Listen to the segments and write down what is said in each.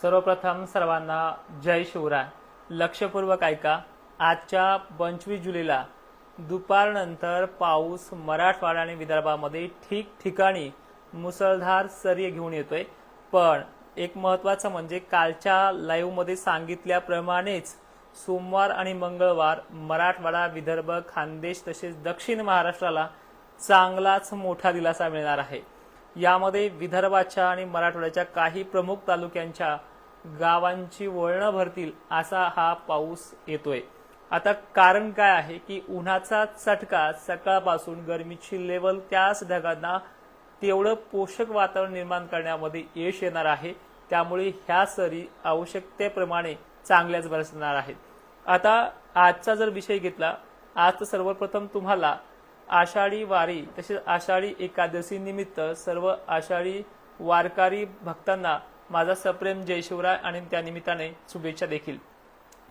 सर्वप्रथम सर्वांना जय शिवराय. लक्षपूर्वक ऐका. आजच्या 25 जुलैला दुपारनंतर पाऊस मराठवाडा आणि विदर्भामध्ये ठिकठिकाणी मुसळधार सरी घेऊन येतोय. पण एक महत्त्वाचं म्हणजे कालच्या लाईव्हमध्ये सांगितल्याप्रमाणेच सोमवार आणि मंगळवार मराठवाडा, विदर्भ, खानदेश तसेच दक्षिण महाराष्ट्राला चांगलाच मोठा दिलासा मिळणार आहे. यामध्ये विदर्भाच्या आणि मराठवाड्याच्या काही प्रमुख तालुक्यांच्या गावांची वळणं भरतील असा हा पाऊस येतोय. आता कारण काय आहे की उन्हाचा चटका सकाळपासून गरमीची लेवल त्याच ढगांना तेवढं पोषक वातावरण निर्माण करण्यामध्ये यश येणार आहे. त्यामुळे ह्या सरी आवश्यकतेप्रमाणे चांगल्याच बरसणार आहेत. आता आजचा जर विषय घेतला, आज तर सर्वप्रथम तुम्हाला आषाढी वारी तसेच आषाढी एकादशी निमित्त सर्व आषाढी वारकरी भक्तांना माझा सप्रेम जय शिवराय आणि त्या निमित्ताने शुभेच्छा देखील.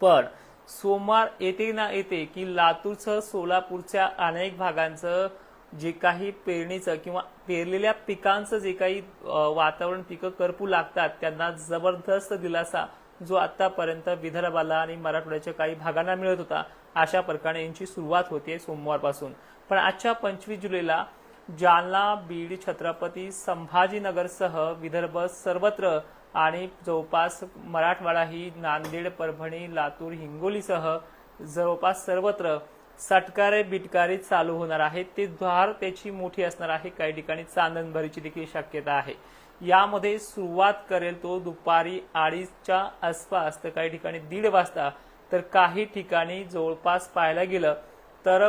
पण सोमवार येते ना येते की लातूरचं, सोलापूरच्या अनेक भागांचं जे काही पेरणीचं किंवा पेरलेल्या पिकांचं जे काही वातावरण पिकं करपू लागतात त्यांना जबरदस्त दिलासा जो आतापर्यंत विदर्भाला आणि मराठवाड्याच्या काही भागांना मिळत होता, अशा प्रकारे यांची सुरुवात होते सोमवारपासून. पण आजच्या 25 जुलैला जालना, बीड, छत्रपती संभाजीनगरसह विदर्भ सर्वत्र आणि जवळपास मराठवाडा ही नांदेड, परभणी, लातूर, हिंगोलीसह जवळपास सर्वत्र सटकारे बिटकारे चालू होणार आहेत. ते धार त्याची मोठी असणार आहे. काही ठिकाणी चांदणभरीची देखील शक्यता आहे. यामध्ये सुरुवात करेल तो दुपारी 2:30च्या आसपास, तर काही ठिकाणी 1:30 वाजता, तर काही ठिकाणी जवळपास पाहायला गेलं तर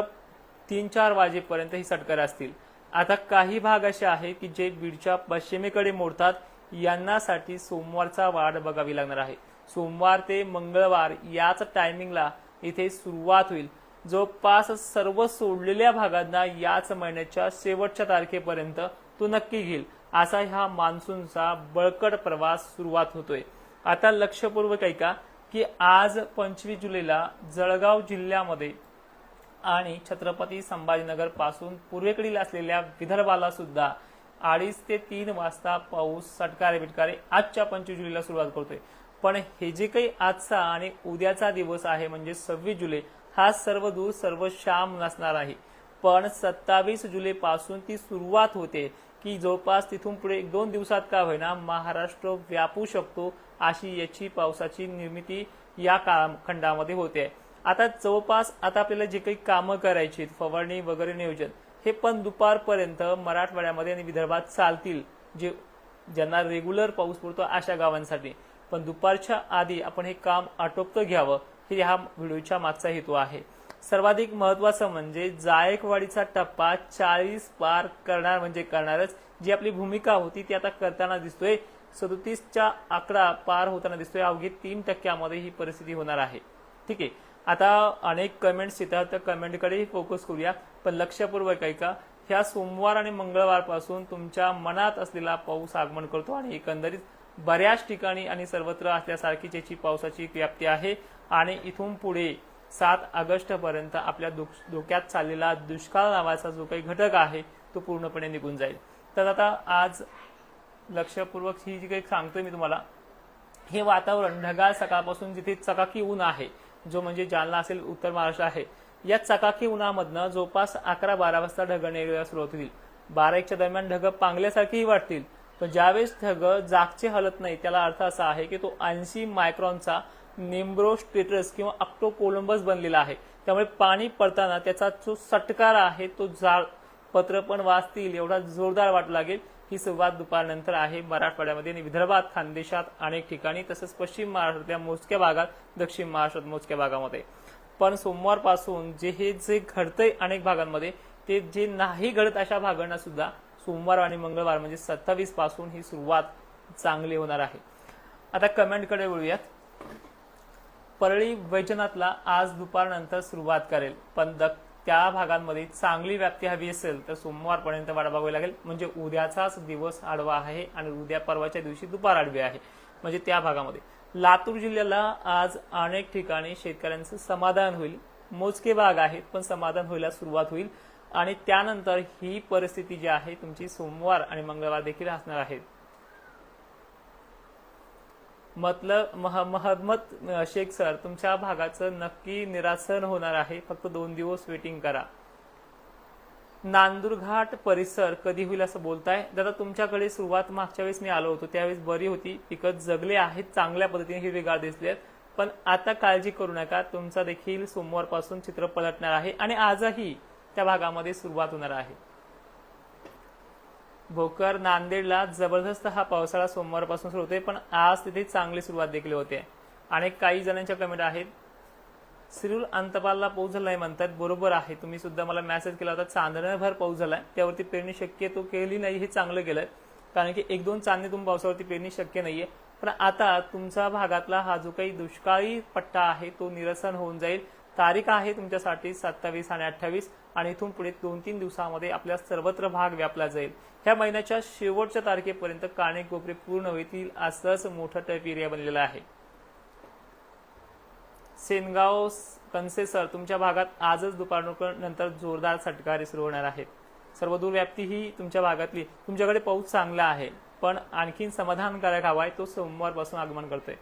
3-4 वाजेपर्यंत ही सटकारे असतील. आता काही भाग असे आहेत की जे बीडच्या पश्चिमेकडे मोडतात, यांनासाठी सोमवारचा वाट बघावी लागणार आहे. सोमवार ते मंगळवार याच टायमिंगला इथे सुरुवात होईल. जवळपास सर्व सोडलेल्या भागांना याच महिन्याच्या शेवटच्या तारखेपर्यंत तो नक्की घेईल, असा ह्या मान्सूनचा बळकट प्रवास सुरुवात होतोय. आता लक्षपूर्वक ऐका की आज 25 जुलैला जळगाव जिल्ह्यामध्ये आणि छत्रपती संभाजीनगर पासून पूर्वेकडील असलेल्या विदर्भाला सुद्धा 2:30 ते 3 वाजता पाऊस सटकारे बिटकारे आजच्या 25 जुलैला सुरुवात करतोय. पण हे जे काही आजचा आणि उद्याचा दिवस आहे म्हणजे 26 जुलै, हा सर्व दूर सर्व शाम नसणार आहे. पण 27 जुलै पासून ती सुरुवात होते की जवळपास तिथून पुढे 1-2 दिवसात का होईना महाराष्ट्र व्यापू शकतो, अशी याची पावसाची निर्मिती या कालखंडामध्ये होते. आता जवळपास आता आपल्याला जे काही कामं करायची, फवारणी वगैरे नियोजन, हे पण दुपारपर्यंत मराठवाड्यामध्ये आणि विदर्भात चालतील, जे ज्यांना रेग्युलर पाऊस पडतो अशा गावांसाठी. पण दुपारच्या आधी आपण हे काम आटोपतं घ्यावं, हे ह्या व्हिडिओच्या मागचा हेतू आहे. सर्वाधिक महत्वाचं म्हणजे जायकवाडीचा टप्पा 40 पार करणार म्हणजे करणारच. जी आपली भूमिका होती ती आता करताना दिसतोय. 37चा आकडा पार होताना दिसतोय. अवघी 3% ही परिस्थिती होणार आहे. ठीक आहे. आता अनेक कमेंट्स येतात, तर कमेंटकडेही फोकस करूया. पण लक्षपूर्वक ऐका, ह्या सोमवार आणि मंगळवार पासून तुमच्या मनात असलेला पाऊस आगमन करतो आणि एकंदरीत बऱ्याच ठिकाणी आणि सर्वत्र असल्यासारखी त्याची पावसाची व्याप्ती आहे. आणि इथून पुढे 7 ऑगस्ट पर्यंत आपल्या डोक्यात चाललेला दुष्काळ नावाचा जो काही घटक आहे तो पूर्णपणे निघून जाईल. तर आता आज लक्षपूर्वक ही जी काही सांगतोय मी तुम्हाला, हे वातावरण ढगाळ सकाळपासून जिथे चकाकी ऊन आहे, जो म्हणजे जालना असेल, उत्तर महाराष्ट्र आहे, या चकाकी उन्हामधनं जवळपास 11-12 वाजता ढगं निघायला सुरुवात होईल. 12-1च्या दरम्यान ढगं पांगल्यासारखीही वाटतील. पण ज्यावेळेस ढगं जागचे हलत नाही, त्याला अर्थ असा आहे की तो 80 मायक्रॉनचा निम्ब्रोस्ट्रेटस किंवा ऑक्टोकोलंबस बनलेला आहे. त्यामुळे पाणी पडताना त्याचा जो सटकार आहे तो जाळ पत्र पण वाचतील एवढा जोरदार वाटू लागेल. ही सुरुवात दुपारनंतर आहे मराठवाड्यामध्ये आणि विदर्भात, खानदेशात अनेक ठिकाणी, तसंच पश्चिम महाराष्ट्रातल्या मोजक्या भागात, दक्षिण महाराष्ट्रात मोजक्या भागामध्ये. पण सोमवारपासून जे घडतंय अनेक भागांमध्ये, ते जे नाही घडत अशा भागांना सुद्धा सोमवार आणि मंगळवार म्हणजे 27 पासून ही सुरुवात चांगली होणार आहे. आता कमेंटकडे वळूयात. परळी वैजनाथला आज दुपारनंतर सुरुवात करेल, पण त्या भागांमध्ये चांगली व्याप्ती हवी असेल तर सोमवारपर्यंत वाट बघावी लागेल. म्हणजे उद्याचाच दिवस आडवा आहे आणि उद्या परवाच्या दिवशी दुपार आडवी आहे, म्हणजे त्या भागामध्ये. लातूर जिल्ह्याला आज अनेक ठिकाणी शेतकऱ्यांचं समाधान होईल. मोजके भाग आहेत पण समाधान व्हायला सुरुवात होईल. आणि त्यानंतर ही परिस्थिती जी आहे तुमची सोमवार आणि मंगळवार देखील असणार आहे. महम्मद शेख सर, तुमच्या भागाचं नक्की निरासन होणार आहे, फक्त 2 दिवस वेटिंग करा. नांदुरघाट परिसर कधी होईल असं बोलताय दादा. तुमच्याकडे सुरुवात मागच्या वेळेस मी आलो होतो त्यावेळेस बरी होती, पिकं जगले आहेत, चांगल्या पद्धतीने हिरवेगार दिसले आहेत. पण आता काळजी करू नका, तुमचा देखील सोमवारपासून चित्र पलटणार आहे आणि आजही त्या भागामध्ये सुरुवात होणार आहे. भोकर नांदेडला जबरदस्त हा पावसाळा सोमवारपासून सुरू होते, पण आज तिथे चांगली सुरुवात देखील होते. आणि काही जणांच्या कमेंट आहेत, सिरूर अंतपालला पाऊस झालाय म्हणतात. बरोबर आहे, तुम्ही सुद्धा मला मेसेज केला होता चांदण्याभर पाऊस झालाय, त्यावरती पेरणी शक्यतो केली नाही, हे चांगलं केलंय. कारण की 1-2 चांदणे तुम्ही पावसावरती पेरणी शक्य नाहीये. पण आता तुमचा भागातला हा जो काही दुष्काळी पट्टा आहे तो निरसन होऊन जाईल. तारीख आहे तुमच्यासाठी 27 आणि 28 आणि इथून पुढे 2-3 दिवसामध्ये आपल्या सर्वत्र भाग व्यापला जाईल. ह्या महिन्याच्या शेवटच्या तारखेपर्यंत कानेकोपरे पूर्ण होतील, असंच मोठं टप एरिया बनलेला आहे. सेनगाव कन्सेसर, तुमच्या भागात आजच दुपारनंतर जोरदार सटकारी सुरू होणार आहेत. सर्वदूर व्याप्ती ही तुमच्या भागातली, तुमच्याकडे पाऊस चांगला आहे पण आणखीन समाधानकारक हवा आहे, तो सोमवारपासून आगमन करतोय.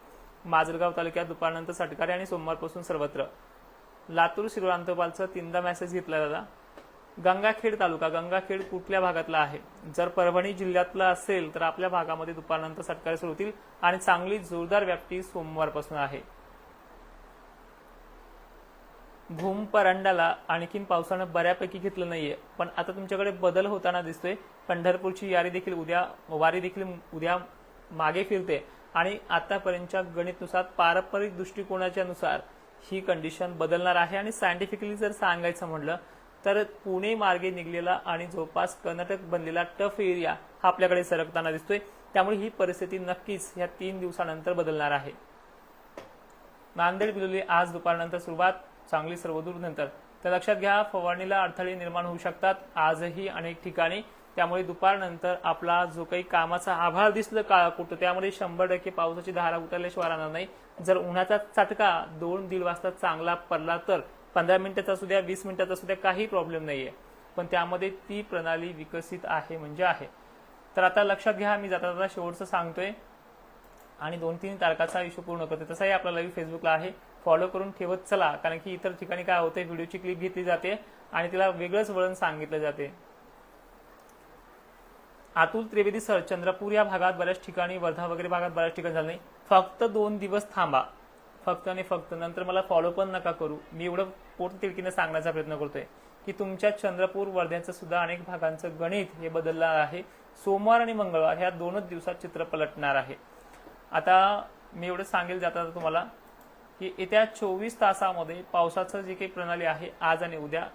माजलगाव तालुक्यात दुपारनंतर सटकारी आणि सोमवारपासून सर्वत्र. लातूर सिरूर अंतपालचा 3दा मेसेज घेतला दादा. गंगाखेड तालुका, गंगाखेड कुठल्या भागातला आहे? जर परभणी जिल्ह्यातला असेल तर आपल्या भागामध्ये दुपारनंतर सटकारी सुरू होतील आणि चांगली जोरदार व्याप्ती सोमवारपासून आहे. भूम परांडाला आणखीन पावसानं बऱ्यापैकी घेतलं नाहीये, पण आता तुमच्याकडे बदल होताना दिसतोय. पंढरपूरची वारी देखील उद्या मागे फिरते आणि आतापर्यंतच्या गणितनुसार, पारंपरिक दृष्टिकोनाच्या नुसार ही कंडिशन बदलणार आहे. आणि सायंटिफिकली जर सांगायचं म्हटलं तर पुणे मार्गे निघलेला आणि जवळपास कर्नाटक बनलेला टफ एरिया हा आपल्याकडे सरकताना दिसतोय. त्यामुळे ही परिस्थिती नक्कीच या 3 दिवसानंतर बदलणार आहे. नांदेड बिलोली आज दुपारनंतर सुरुवात, चांगली सर्वदूर नंतर. तर लक्षात घ्या, फवारणीला अडथळे निर्माण होऊ शकतात आजही अनेक ठिकाणी. त्यामुळे दुपारनंतर आपला जो काही कामाचा आभाळ दिसलं काळा कुठं, त्यामध्ये 100% पावसाची धारा उतरल्याशिवाय राहणार नाही. जर उन्हाचा चटका 2-1.5 वाजता चांगला पडला तर 15 मिनिटाचा असू द्या, 20 मिनिटाचा असू द्या, काही प्रॉब्लेम नाहीये. पण त्यामध्ये ती प्रणाली विकसित आहे म्हणजे आहे. तर आता लक्षात घ्या, मी जाता जाता शेवटचं सांगतोय आणि 2-3 तारखाचा इश्यू पूर्ण करते. तसाही आपला लाईव्ह फेसबुकला आहे, फॉलो करून ठेवत चला. कारण की इतर ठिकाणी काय होतंय, व्हिडिओची क्लिप घेतली जाते आणि तिला वेगळंच वळण सांगितलं जाते. अतुल त्रिवेदी सर, चंद्रपूर या भागात बऱ्याच ठिकाणी, वर्धा वगैरे भागात बऱ्याच ठिकाणी झालं नाही. फक्त 2 दिवस थांबा, फक्त आणि फक्त. नंतर मला फॉलो पण नका करू. मी एवढं पोटतिडकीने सांगण्याचा प्रयत्न करतोय की तुमच्या चंद्रपूर वर्ध्याचं सुद्धा अनेक भागांचं गणित हे बदलणार आहे. सोमवार आणि मंगळवार ह्या 2च दिवसात चित्र पलटणार आहे. आता मी एवढं सांगेल जाता तुम्हाला की येत्या 24 तासामध्ये पावसाचं जी काही प्रणाली आहे, आज आणि उद्या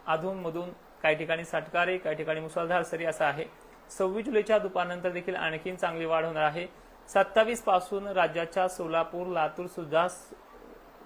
अधूनमधून काही ठिकाणी सटकारी, काही ठिकाणी मुसळधार सरी असं आहे. 26 जुलैच्या दुपारनंतर देखील आणखीन चांगली वाढ होणार आहे. 27 पासून राज्याच्या सोलापूर, लातूर सुद्धा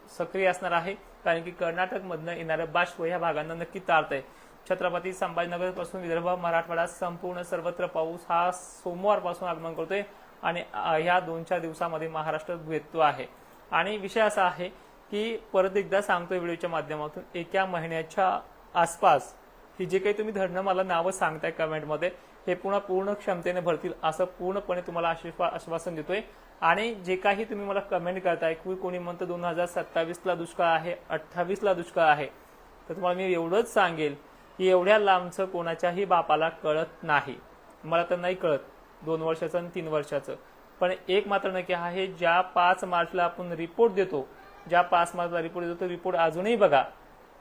सक्रिय असणार आहे. कारण की कर्नाटक मधनं येणारं बाष्प ह्या भागांना नक्की तारतंय. छत्रपती संभाजीनगर पासून विदर्भ, मराठवाडा संपूर्ण सर्वत्र पाऊस हा सोमवारपासून आगमन करतोय आणि ह्या 2-4 दिवसामध्ये महाराष्ट्र भेटतो आहे. आणि विषय असा आहे की परत एकदा सांगतोय व्हिडिओच्या माध्यमातून, एका महिन्याच्या आसपास ही जे काही तुम्ही धरणं मला नावं सांगताय कमेंटमध्ये, हे पुन्हा पूर्ण क्षमतेने भरतील असं पूर्णपणे तुम्हाला आश्वासन देतोय. आणि जे काही तुम्ही मला कमेंट करताय, कोणी म्हणतं 2027ला दुष्काळ आहे, 28ला दुष्काळ आहे, तर तुम्हाला मी एवढंच सांगेल की एवढ्या लांबचं कोणाच्याही बापाला कळत नाही. मला तर नाही कळत 2 वर्षाचं आणि 3 वर्षाचं. पण एक मात्र नक्की आहे, ज्या 5 मार्चला आपण रिपोर्ट देतो, तो रिपोर्ट अजूनही बघा,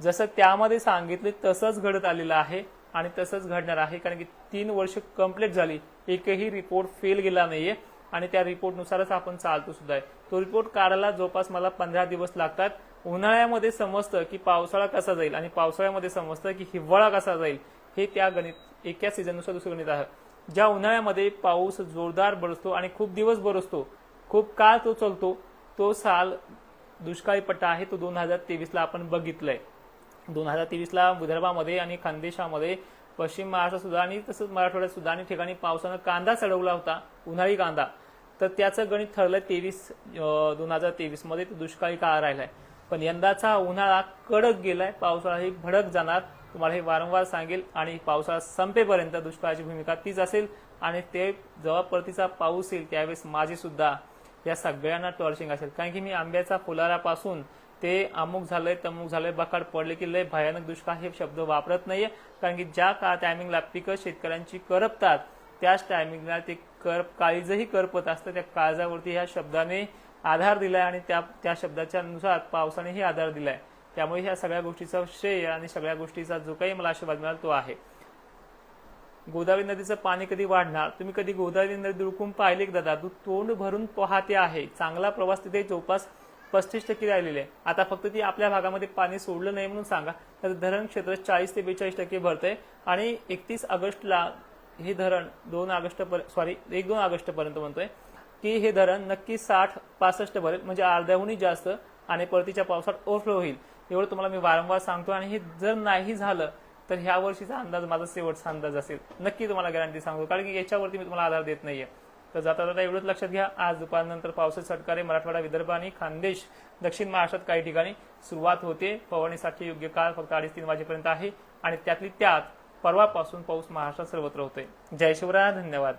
जसं त्यामध्ये सांगितले तसंच घडत आलेलं आहे आणि तसंच घडणार आहे. कारण की 3 वर्ष कंप्लीट झाली, एकही रिपोर्ट फेल गेला नाहीये आणि त्या रिपोर्टनुसारच आपण चालतो सुद्धा आहे. तो रिपोर्ट काढायला जवळपास मला 15 दिवस लागतात. उन्हाळ्यामध्ये समजतं की पावसाळा कसा जाईल आणि पावसाळ्यामध्ये समजतं की हिवाळा कसा जाईल. हे त्या गणित एका सीझननुसार दुसरं गणित आहे. ज्या उन्हाळ्यामध्ये पाऊस जोरदार बरसतो आणि खूप दिवस बरसतो, खूप काळ तो चालतो, तो साल दुष्काळी पट्टा आहे, तो 2023ला आपण बघितलंय. 2023ला विदर्भामध्ये आणि खानदेशामध्ये, पश्चिम महाराष्ट्रात सुद्धा आणि तसंच मराठवाड्यात सुद्धा अनेक ठिकाणी पावसानं कांदा चढवला होता, उन्हाळी कांदा. तर त्याचं गणित ठरलंय 2023 मध्ये, तो दुष्काळी काळ राहिलाय. पण यंदाचा उन्हाळा कडक गेलाय, पावसाळाही भडक जाणार. तुम्हाला हे वारंवार सांगेल. आणि पावसाळा संपेपर्यंत दुष्काळाची भूमिका तीच असेल आणि ते जेव्हा परतीचा पाऊस येईल त्यावेळेस माझी सुद्धा या सगळ्यांना टॉर्चिंग असेल. कारण की मी आंब्याचा फुलारापासून ते अमुक झालंय तमुक झालंय बकाड पडले की लय भयानक दुष्काळ हे शब्द वापरत नाहीये. कारण की ज्या टायमिंगला पिकं शेतकऱ्यांची करपतात त्याच टायमिंगला ते काळीजही करपत असतं. त्या काळजावरती ह्या शब्दाने आधार दिलाय आणि त्या शब्दाच्या नुसार पावसानेही आधार दिलाय. त्यामुळे ह्या सगळ्या गोष्टीचा श्रेय आणि सगळ्या गोष्टीचा जो काही मला आशीर्वाद मिळाला तो आहे. गोदावरी नदीचं पाणी कधी वाढणार? तुम्ही कधी गोदावरी नदी दुडकून पाहिले की दादा? तू तोंड भरून पाहते आहे. चांगला प्रवास तिथे जवळपास 35% राहिलेले आहे. आता फक्त ती आपल्या भागामध्ये पाणी सोडलं नाही म्हणून सांगा तर धरण क्षेत्र 40 ते 42% भरतंय आणि 31 ऑगस्टला हे धरण 1-2 ऑगस्ट पर्यंत म्हणतोय की हे धरण नक्की 60-65 भरेल, म्हणजे अर्ध्याहूनही जास्त, आणि परतीच्या पावसात ओव्हरफ्लो होईल. एवढं तुम्हाला मी वारंवार सांगतो. आणि हे जर नाही झालं तर ह्या वर्षीचा अंदाज माझा शेवटचा अंदाज असेल. नक्की तुम्हाला गॅरंटी सांगतो, कारण की याच्यावरती मी तुम्हाला आधार देत नाहीये. तर जाता जाता एवढंच लक्षात घ्या, आज दुपारनंतर पावसाचे सटकारे मराठवाडा, विदर्भ आणि खानदेश, दक्षिण महाराष्ट्रात काही ठिकाणी सुरुवात होते. फवारणीसाठी योग्य काळ फक्त 2:30-3 वाजेपर्यंत आहे आणि त्यातली त्यात परवापासून पाऊस महाराष्ट्रात सर्वत्र होतोय. जय शिवराय, धन्यवाद.